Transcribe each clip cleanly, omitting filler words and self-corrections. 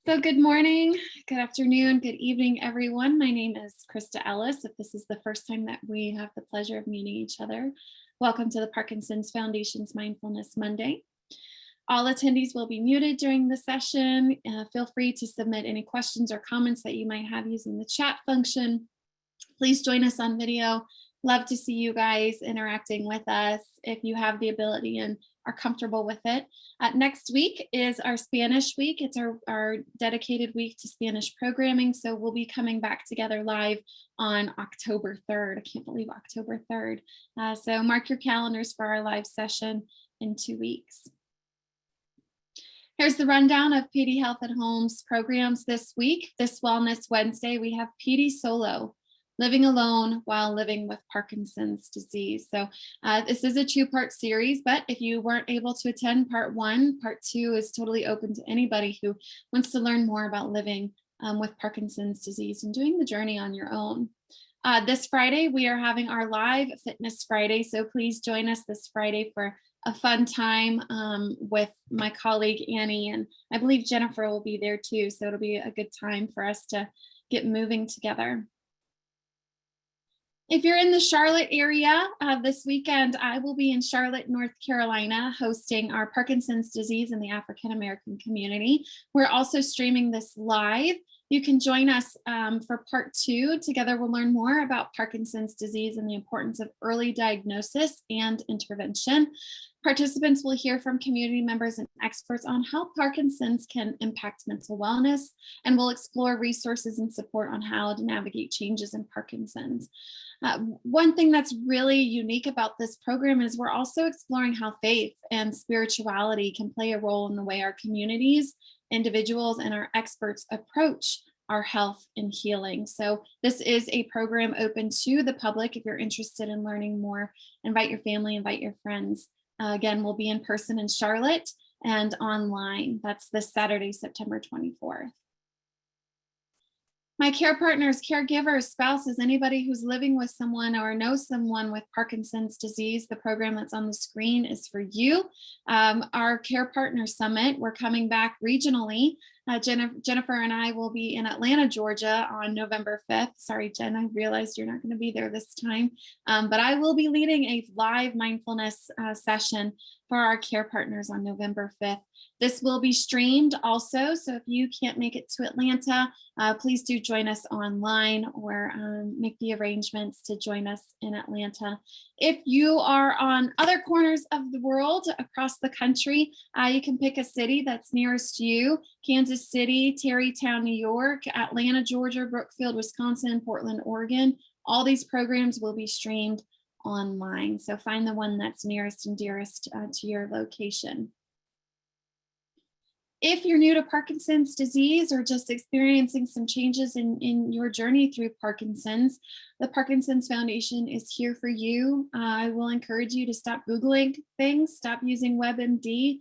So good morning, good afternoon, good evening, everyone. My name is Krista Ellis. If this is the first time that we have the pleasure of meeting each other, welcome to the Parkinson's Foundation's Mindfulness Monday. All attendees will be muted during the session. Feel free to submit any questions or comments that you might have using the chat function. Please join us on video. Love to see you guys interacting with us if you have the ability and are comfortable with it. Next week is our Spanish week. It's our dedicated week to Spanish programming. So we'll be coming back together live on October 3rd. I can't believe October 3rd. So mark your calendars for our live session in 2 weeks. Here's the rundown of PD Health at Home's programs this week. This Wellness Wednesday, we have PD Solo, Living Alone While Living with Parkinson's Disease. So this is a 2-part series, but if you weren't able to attend part 1, part 2 is totally open to anybody who wants to learn more about living with Parkinson's disease and doing the journey on your own. This Friday, we are having our live Fitness Friday. So please join us this Friday for a fun time with my colleague Annie, and I believe Jennifer will be there too. So it'll be a good time for us to get moving together. If you're in the Charlotte area this weekend, I will be in Charlotte, North Carolina, hosting our Parkinson's disease in the African American community. We're also streaming this live. You can join us for part 2. Together, we'll learn more about Parkinson's disease and the importance of early diagnosis and intervention. Participants will hear from community members and experts on how Parkinson's can impact mental wellness, and we'll explore resources and support on how to navigate changes in Parkinson's. One thing that's really unique about this program is we're also exploring how faith and spirituality can play a role in the way our communities, individuals, and our experts approach our health and healing. So this is a program open to the public. If you're interested in learning more, invite your family, invite your friends. Again, we'll be in person in Charlotte and online. That's this Saturday, September 24th. My care partners, caregivers, spouses, anybody who's living with someone or knows someone with Parkinson's disease, the program that's on the screen is for you. Our Care Partner Summit, we're coming back regionally. Jennifer and I will be in Atlanta, Georgia on November 5th. Sorry, Jen, I realized you're not going to be there this time, but I will be leading a live mindfulness session for our care partners on November 5th. This will be streamed also, so if you can't make it to Atlanta, please do join us online or make the arrangements to join us in Atlanta. If you are on other corners of the world across the country, you can pick a city that's nearest you. Kansas City, Tarrytown, New York, Atlanta, Georgia, Brookfield, Wisconsin, Portland, Oregon. All these programs will be streamed online. So find the one that's nearest and dearest to your location. If you're new to Parkinson's disease or just experiencing some changes in your journey through Parkinson's, the Parkinson's Foundation is here for you. I will encourage you to stop Googling things, stop using WebMD.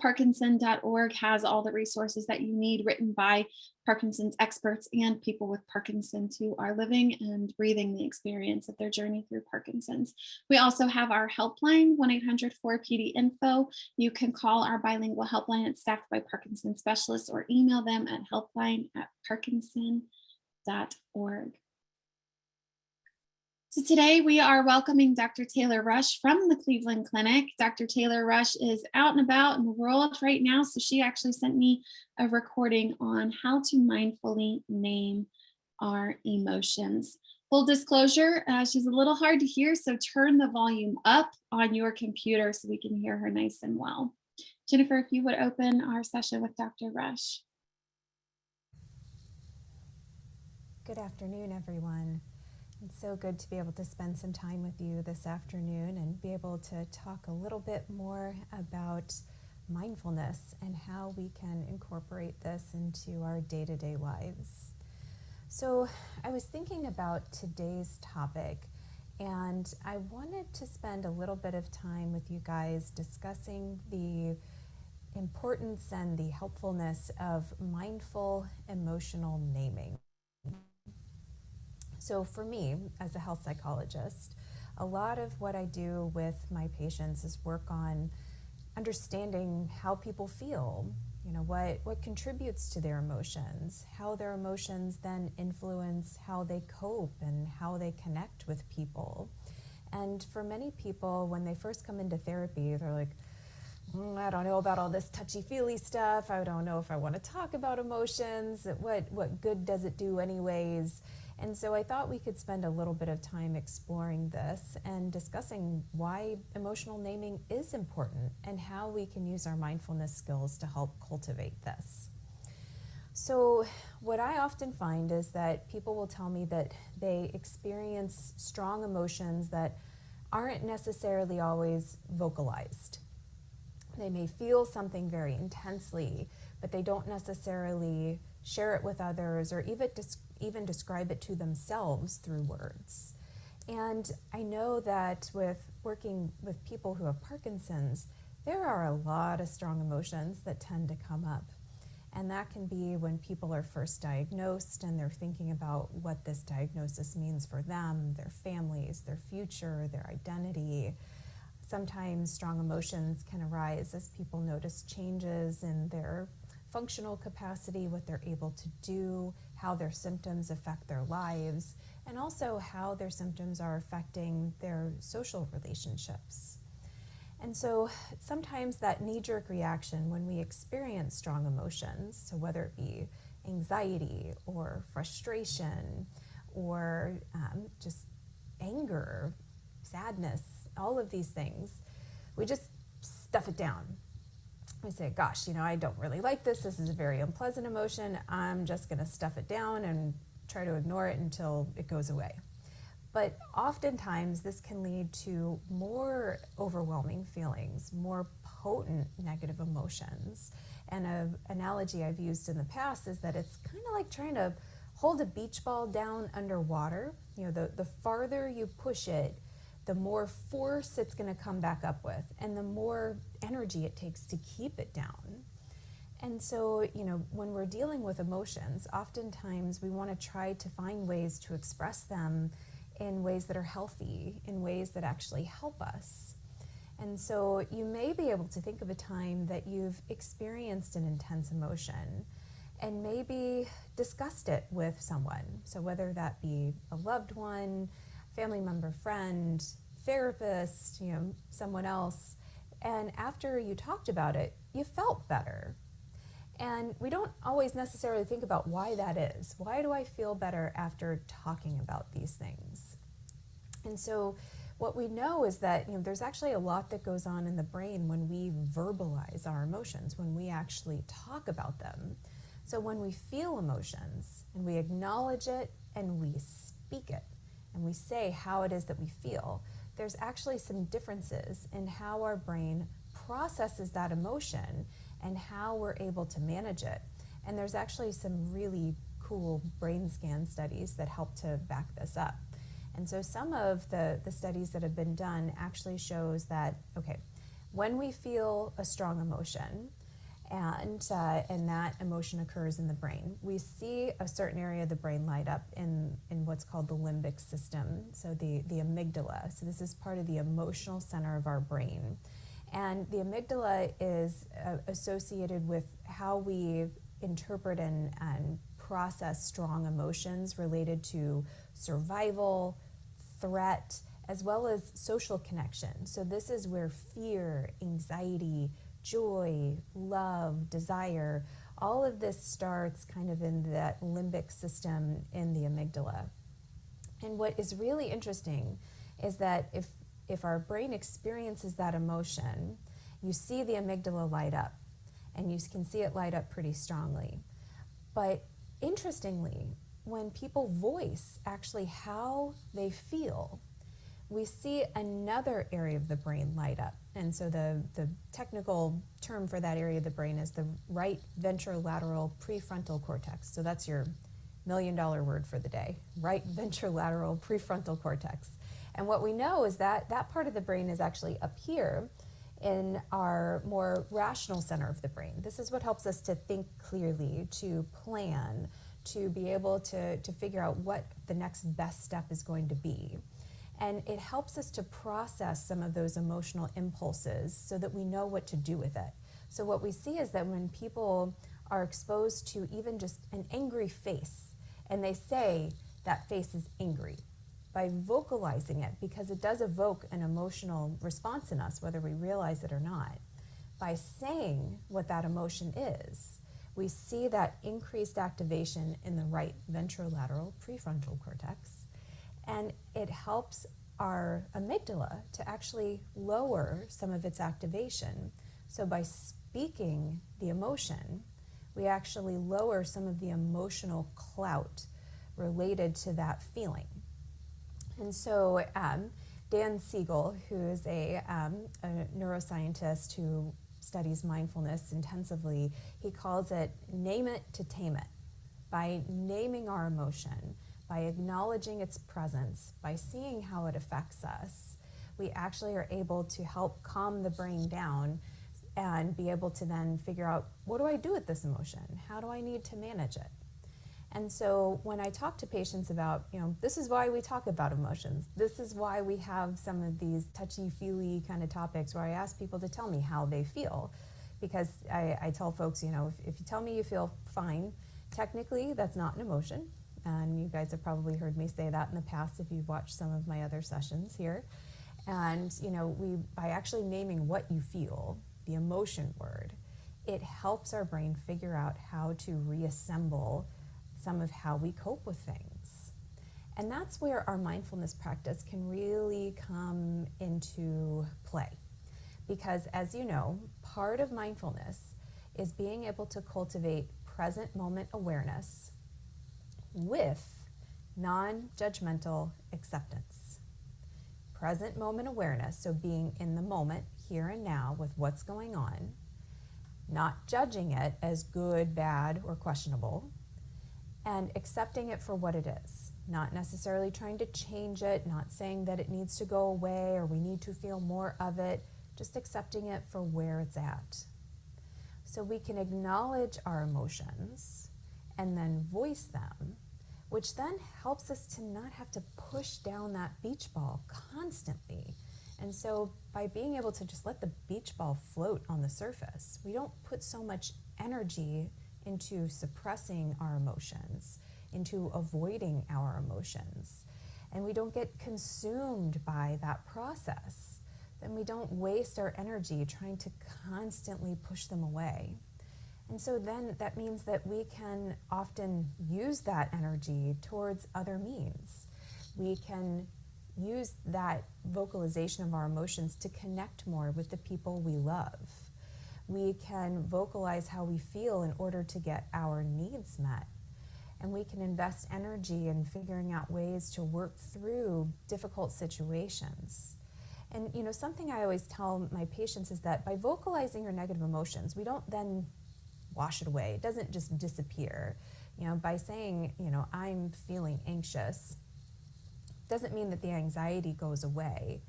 Parkinson.org has all the resources that you need, written by Parkinson's experts and people with Parkinson's who are living and breathing the experience of their journey through Parkinson's. We also have our helpline, 1-800-4PD-INFO. You can call our bilingual helpline. It's staffed by Parkinson's specialists, or email them at helpline@parkinson.org. So today we are welcoming Dr. Taylor Rush from the Cleveland Clinic. Dr. Taylor Rush is out and about in the world right now, so she actually sent me a recording on how to mindfully name our emotions. Full disclosure, she's a little hard to hear, so turn the volume up on your computer so we can hear her nice and well. Jennifer, if you would open our session with Dr. Rush. Good afternoon, everyone. It's so good to be able to spend some time with you this afternoon and be able to talk a little bit more about mindfulness and how we can incorporate this into our day-to-day lives. So I was thinking about today's topic, and I wanted to spend a little bit of time with you guys discussing the importance and the helpfulness of mindful emotional naming. So for me, as a health psychologist, a lot of what I do with my patients is work on understanding how people feel, what contributes to their emotions, how their emotions then influence how they cope and how they connect with people. And for many people, when they first come into therapy, they're like, I don't know about all this touchy-feely stuff. I don't know if I want to talk about emotions. What good does it do anyways? And so I thought we could spend a little bit of time exploring this and discussing why emotional naming is important and how we can use our mindfulness skills to help cultivate this. So what I often find is that people will tell me that they experience strong emotions that aren't necessarily always vocalized. They may feel something very intensely, but they don't necessarily share it with others or even describe it to themselves through words. And I know that with working with people who have Parkinson's, there are a lot of strong emotions that tend to come up. And that can be when people are first diagnosed and they're thinking about what this diagnosis means for them, their families, their future, their identity. Sometimes strong emotions can arise as people notice changes in their functional capacity, what they're able to do, how their symptoms affect their lives, and also how their symptoms are affecting their social relationships. And so sometimes that knee-jerk reaction when we experience strong emotions, so whether it be anxiety or frustration or just anger, sadness, all of these things, we just stuff it down. We say, gosh, I don't really like this. This is a very unpleasant emotion. I'm just going to stuff it down and try to ignore it until it goes away. But oftentimes this can lead to more overwhelming feelings, more potent negative emotions. And an analogy I've used in the past is that it's kind of like trying to hold a beach ball down underwater. The farther you push it, the more force it's going to come back up with, and the more energy it takes to keep it down. And so, when we're dealing with emotions, oftentimes we want to try to find ways to express them in ways that are healthy, in ways that actually help us. And so you may be able to think of a time that you've experienced an intense emotion and maybe discussed it with someone. So whether that be a loved one, family member, friend, therapist, someone else, and after you talked about it, you felt better. And we don't always necessarily think about why that is. Why do I feel better after talking about these things? And so what we know is that there's actually a lot that goes on in the brain when we verbalize our emotions, when we actually talk about them. So when we feel emotions and we acknowledge it and we speak it and we say how it is that we feel, there's actually some differences in how our brain processes that emotion and how we're able to manage it. And there's actually some really cool brain scan studies that help to back this up. And so some of the studies that have been done actually shows that, when we feel a strong emotion and that emotion occurs in the brain, we see a certain area of the brain light up in what's called the limbic system, so the amygdala. So this is part of the emotional center of our brain. And the amygdala is associated with how we interpret and process strong emotions related to survival, threat, as well as social connection. So this is where fear, anxiety, joy, love, desire, all of this starts kind of in that limbic system in the amygdala. And what is really interesting is that if our brain experiences that emotion, you see the amygdala light up, and you can see it light up pretty strongly. But interestingly, when people voice actually how they feel, we see another area of the brain light up. And so the technical term for that area of the brain is the right ventrolateral prefrontal cortex. So that's your $1 million word for the day, right ventrolateral prefrontal cortex. And what we know is that that part of the brain is actually up here in our more rational center of the brain. This is what helps us to think clearly, to plan, to be able to figure out what the next best step is going to be. And it helps us to process some of those emotional impulses so that we know what to do with it. So what we see is that when people are exposed to even just an angry face, and they say that face is angry, by vocalizing it, because it does evoke an emotional response in us, whether we realize it or not, by saying what that emotion is, we see that increased activation in the right ventrolateral prefrontal cortex, and it helps our amygdala to actually lower some of its activation. So by speaking the emotion, we actually lower some of the emotional clout related to that feeling. And so Dan Siegel, who is a neuroscientist who studies mindfulness intensively, he calls it name it to tame it. By naming our emotion, by acknowledging its presence, by seeing how it affects us, we actually are able to help calm the brain down and be able to then figure out, what do I do with this emotion? How do I need to manage it? And so when I talk to patients about, this is why we talk about emotions. This is why we have some of these touchy-feely kind of topics where I ask people to tell me how they feel. Because I tell folks, if you tell me you feel fine, technically that's not an emotion. And you guys have probably heard me say that in the past if you've watched some of my other sessions here. And, by actually naming what you feel, the emotion word, it helps our brain figure out how to reassemble some of how we cope with things. And that's where our mindfulness practice can really come into play. Because as you know, part of mindfulness is being able to cultivate present moment awareness with non-judgmental acceptance. Present moment awareness, so being in the moment, here and now, with what's going on, not judging it as good, bad, or questionable, and accepting it for what it is, not necessarily trying to change it, not saying that it needs to go away or we need to feel more of it, just accepting it for where it's at. So we can acknowledge our emotions and then voice them, which then helps us to not have to push down that beach ball constantly. And so by being able to just let the beach ball float on the surface, we don't put so much energy into suppressing our emotions, into avoiding our emotions. And we don't get consumed by that process. Then we don't waste our energy trying to constantly push them away. And so then that means that we can often use that energy towards other means. We can use that vocalization of our emotions to connect more with the people we love. We can vocalize how we feel in order to get our needs met. And we can invest energy in figuring out ways to work through difficult situations. And something I always tell my patients is that by vocalizing your negative emotions, we don't then wash it away. It doesn't just disappear. By saying, I'm feeling anxious, doesn't mean that the anxiety goes away.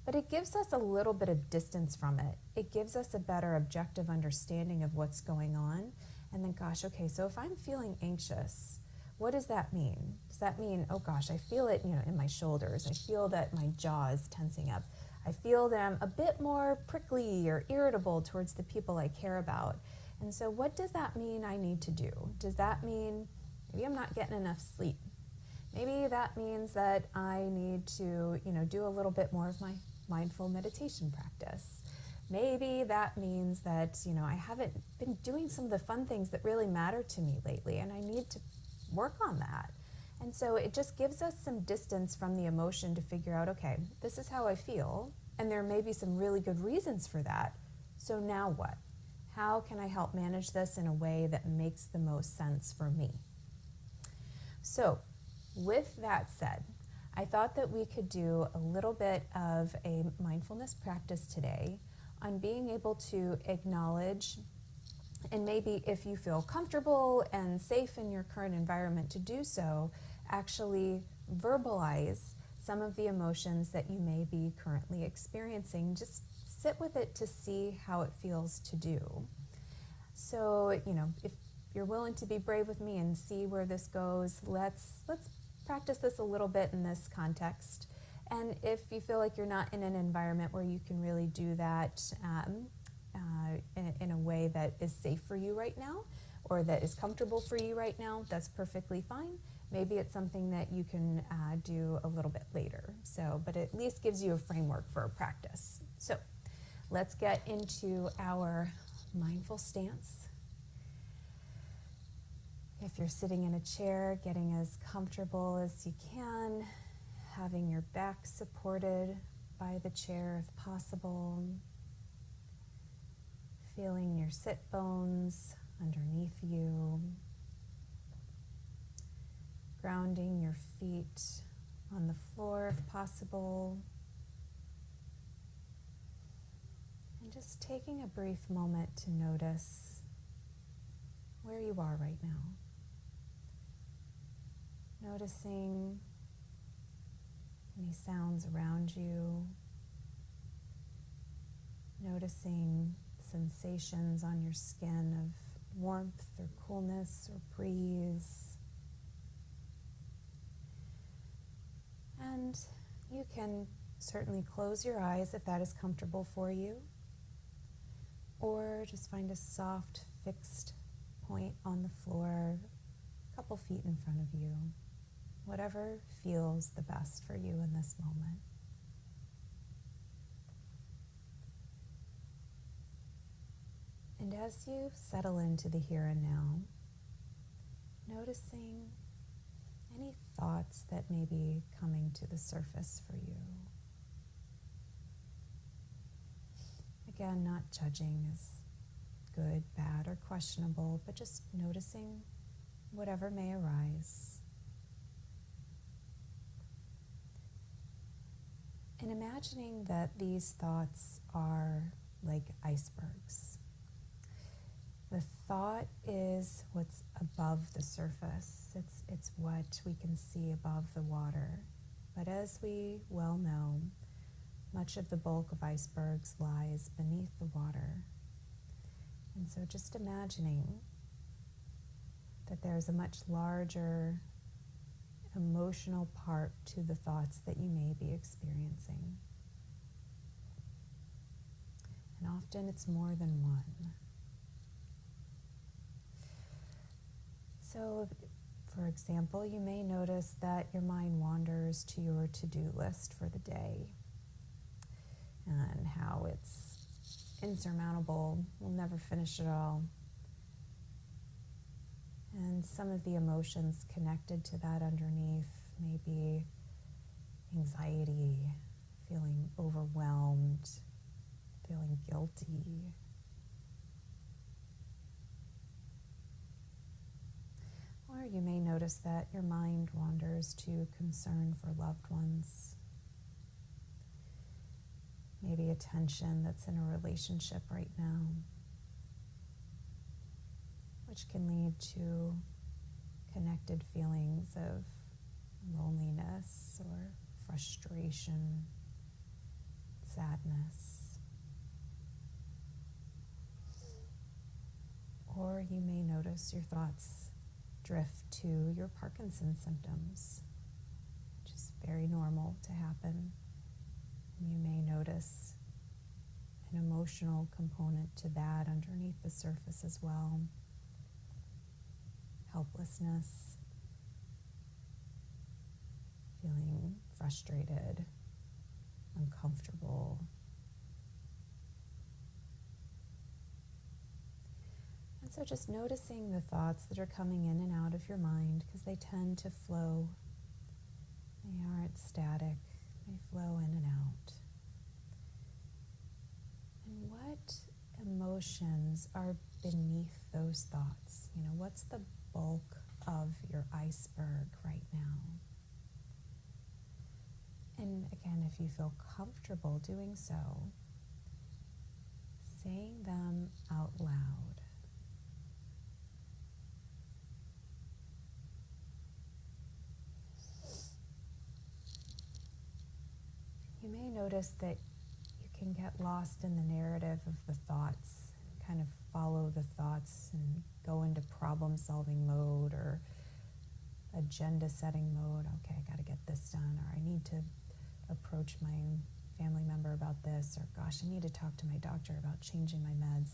But it gives us a little bit of distance from it. It gives us a better objective understanding of what's going on. And then, gosh, okay, so if I'm feeling anxious, what does that mean? Does that mean, oh gosh, I feel it, in my shoulders. I feel that my jaw is tensing up. I feel that I'm a bit more prickly or irritable towards the people I care about. And so what does that mean I need to do? Does that mean maybe I'm not getting enough sleep? Maybe that means that I need to, do a little bit more of my mindful meditation practice. Maybe that means that, I haven't been doing some of the fun things that really matter to me lately, and I need to work on that. And so it just gives us some distance from the emotion to figure out, okay, this is how I feel, and there may be some really good reasons for that. So now what? How can I help manage this in a way that makes the most sense for me? So with that said, I thought that we could do a little bit of a mindfulness practice today on being able to acknowledge, and maybe if you feel comfortable and safe in your current environment to do so, actually verbalize some of the emotions that you may be currently experiencing. Just sit with it to see how it feels to do. So, if you're willing to be brave with me and see where this goes, let's practice this a little bit in this context. And if you feel like you're not in an environment where you can really do that, in a way that is safe for you right now, or that is comfortable for you right now. That's perfectly fine. Maybe it's something that you can do a little bit later. But it at least gives you a framework for a practice. So let's get into our mindful stance. If you're sitting in a chair, getting as comfortable as you can, having your back supported by the chair if possible, feeling your sit bones underneath you, grounding your feet on the floor if possible, and just taking a brief moment to notice where you are right now. Noticing any sounds around you, noticing sensations on your skin of warmth or coolness or breeze. And you can certainly close your eyes if that is comfortable for you, or just find a soft, fixed point on the floor, a couple feet in front of you, whatever feels the best for you in this moment. And as you settle into the here and now, noticing any thoughts that may be coming to the surface for you. Again, not judging as good, bad, or questionable, but just noticing whatever may arise. And imagining that these thoughts are like icebergs. The thought is what's above the surface. It's what we can see above the water. But as we well know, much of the bulk of icebergs lies beneath the water. And so just imagining that there's a much larger emotional part to the thoughts that you may be experiencing. And often it's more than one. So, for example, you may notice that your mind wanders to your to-do list for the day and how it's insurmountable, we'll never finish it all. And some of the emotions connected to that underneath may be anxiety, feeling overwhelmed, feeling guilty. Or you may notice that your mind wanders to concern for loved ones. Maybe a tension that's in a relationship right now, which can lead to connected feelings of loneliness or frustration, sadness. Or you may notice your thoughts drift to your Parkinson symptoms, which is very normal to happen. You may notice an emotional component to that underneath the surface as well. Helplessness, feeling frustrated, uncomfortable. And so just noticing the thoughts that are coming in and out of your mind, because they tend to flow. They aren't static. They flow in and out. And what emotions are beneath those thoughts? What's the bulk of your iceberg right now? And again, if you feel comfortable doing so, saying them out loud. You may notice that you can get lost in the narrative of the thoughts, kind of follow the thoughts and go into problem-solving mode or agenda-setting mode. Okay, I got to get this done, or I need to approach my family member about this, or gosh, I need to talk to my doctor about changing my meds.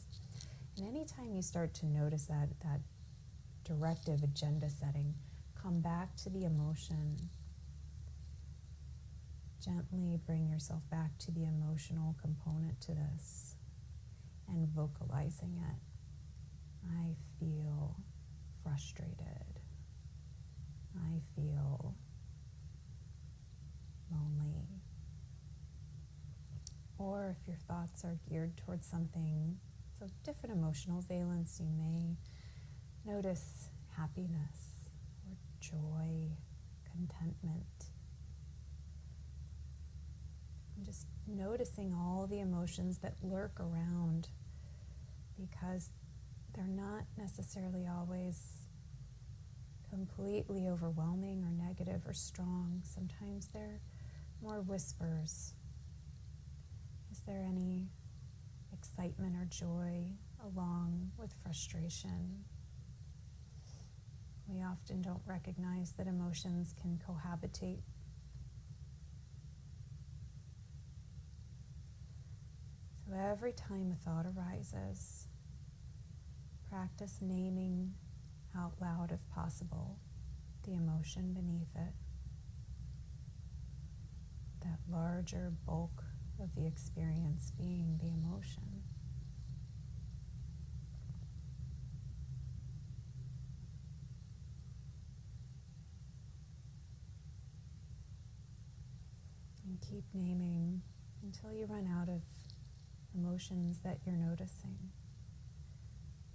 And anytime you start to notice that directive agenda setting, come back to the emotion. Gently bring yourself back to the emotional component to this and vocalizing it. I feel frustrated. I feel lonely. Or if your thoughts are geared towards something, so different emotional valence, you may notice happiness or joy, contentment. And just noticing all the emotions that lurk around, because they're not necessarily always completely overwhelming or negative or strong. Sometimes they're more whispers. Is there any excitement or joy along with frustration? We often don't recognize that emotions can cohabitate. So every time a thought arises, practice naming out loud, if possible, the emotion beneath it, that larger bulk of the experience being the emotion. And keep naming until you run out of emotions that you're noticing.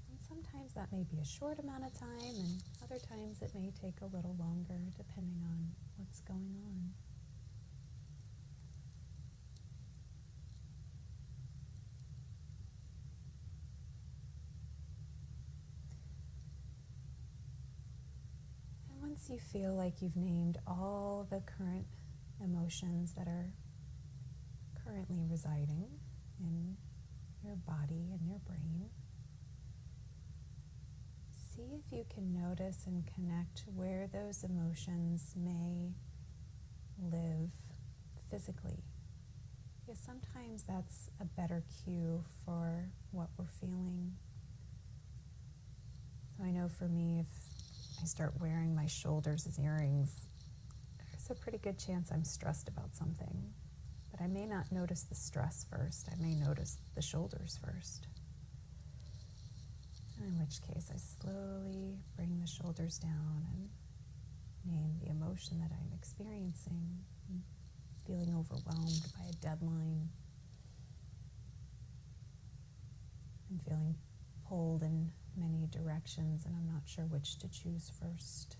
And sometimes that may be a short amount of time, and other times it may take a little longer, depending on what's going on. And once you feel like you've named all the current emotions that are currently residing in your body and your brain, see if you can notice and connect where those emotions may live physically. Because sometimes that's a better cue for what we're feeling. So I know for me, if I start wearing my shoulders as earrings, there's a pretty good chance I'm stressed about something. But I may not notice the stress first. I may notice the shoulders first. In which case I slowly bring the shoulders down and name the emotion that I'm experiencing. I'm feeling overwhelmed by a deadline. I'm feeling pulled in many directions, and I'm not sure which to choose first,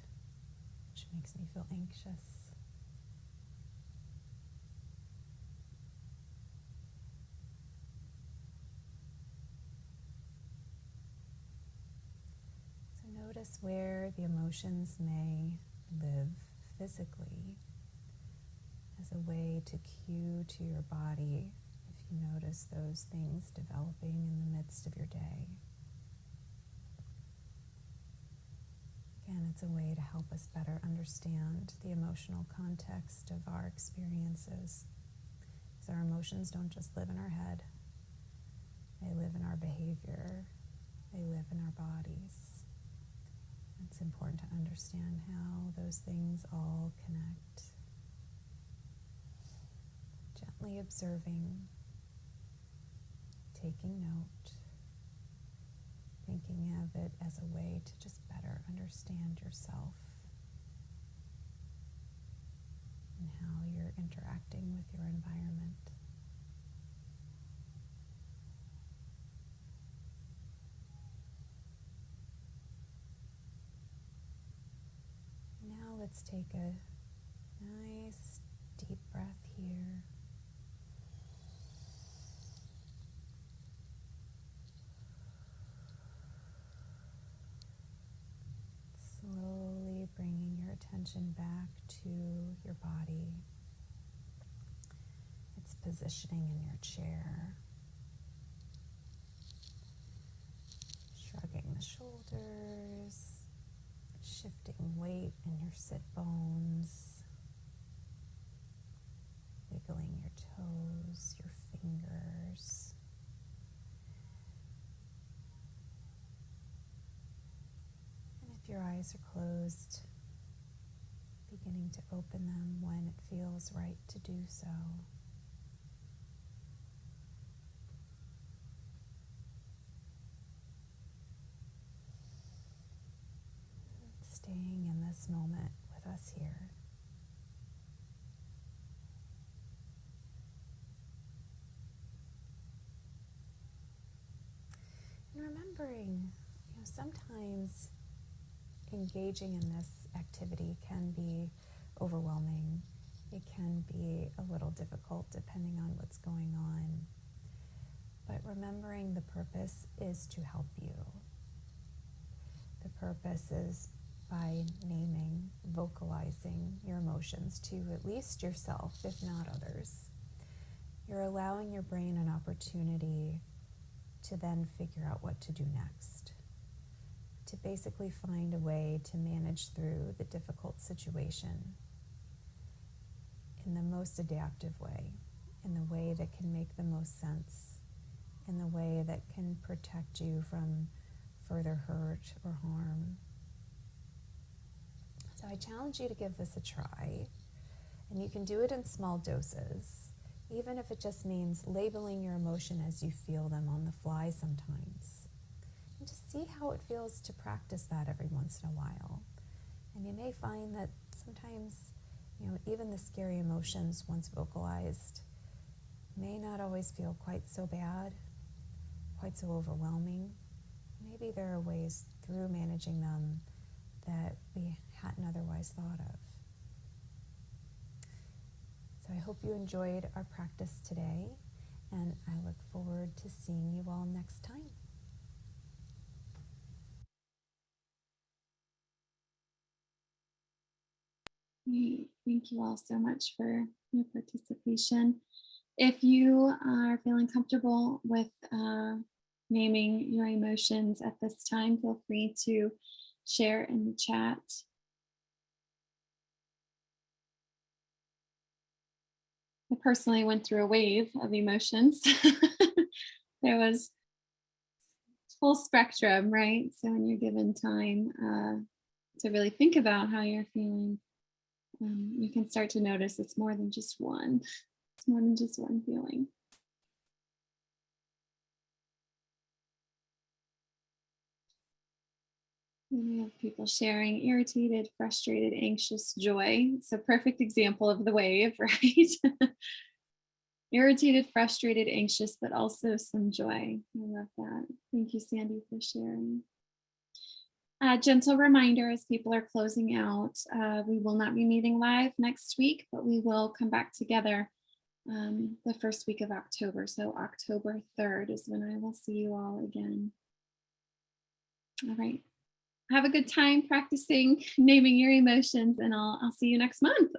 which makes me feel anxious. Notice where the emotions may live physically as a way to cue to your body if you notice those things developing in the midst of your day. Again, it's a way to help us better understand the emotional context of our experiences, because our emotions don't just live in our head. They live in our behavior. They live in our bodies. It's important to understand how those things all connect. Gently observing, taking note, thinking of it as a way to just better understand yourself and how you're interacting with your environment. Now let's take a nice deep breath here. Slowly bringing your attention back to your body, its positioning in your chair. Shrugging the shoulders, shifting weight in your sit bones, wiggling your toes, your fingers. And if your eyes are closed, beginning to open them when it feels right to do so. Staying in this moment with us here. And remembering, sometimes engaging in this activity can be overwhelming. It can be a little difficult depending on what's going on. But remembering the purpose is to help you. The purpose is by naming, vocalizing your emotions to at least yourself, if not others. You're allowing your brain an opportunity to then figure out what to do next, to basically find a way to manage through the difficult situation in the most adaptive way, in the way that can make the most sense, in the way that can protect you from further hurt or harm. So I challenge you to give this a try, and you can do it in small doses, even if it just means labeling your emotion as you feel them on the fly sometimes. And just see how it feels to practice that every once in a while. And you may find that sometimes, even the scary emotions, once vocalized, may not always feel quite so bad, quite so overwhelming. Maybe there are ways through managing them that we hadn't otherwise thought of. So I hope you enjoyed our practice today, and I look forward to seeing you all next time. Great. Thank you all so much for your participation. If you are feeling comfortable with naming your emotions at this time, feel free to share in the chat. I personally went through a wave of emotions. There was full spectrum, right? So when you're given time to really think about how you're feeling, you can start to notice it's more than just one. It's more than just one feeling. And we have people sharing irritated, frustrated, anxious, joy. It's a perfect example of the wave, right? Irritated, frustrated, anxious, but also some joy. I love that. Thank you, Sandy, for sharing. A gentle reminder as people are closing out, we will not be meeting live next week, but we will come back together the first week of October. So October 3rd is when I will see you all again. All right. Have a good time practicing naming your emotions, and I'll see you next month.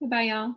Goodbye, y'all.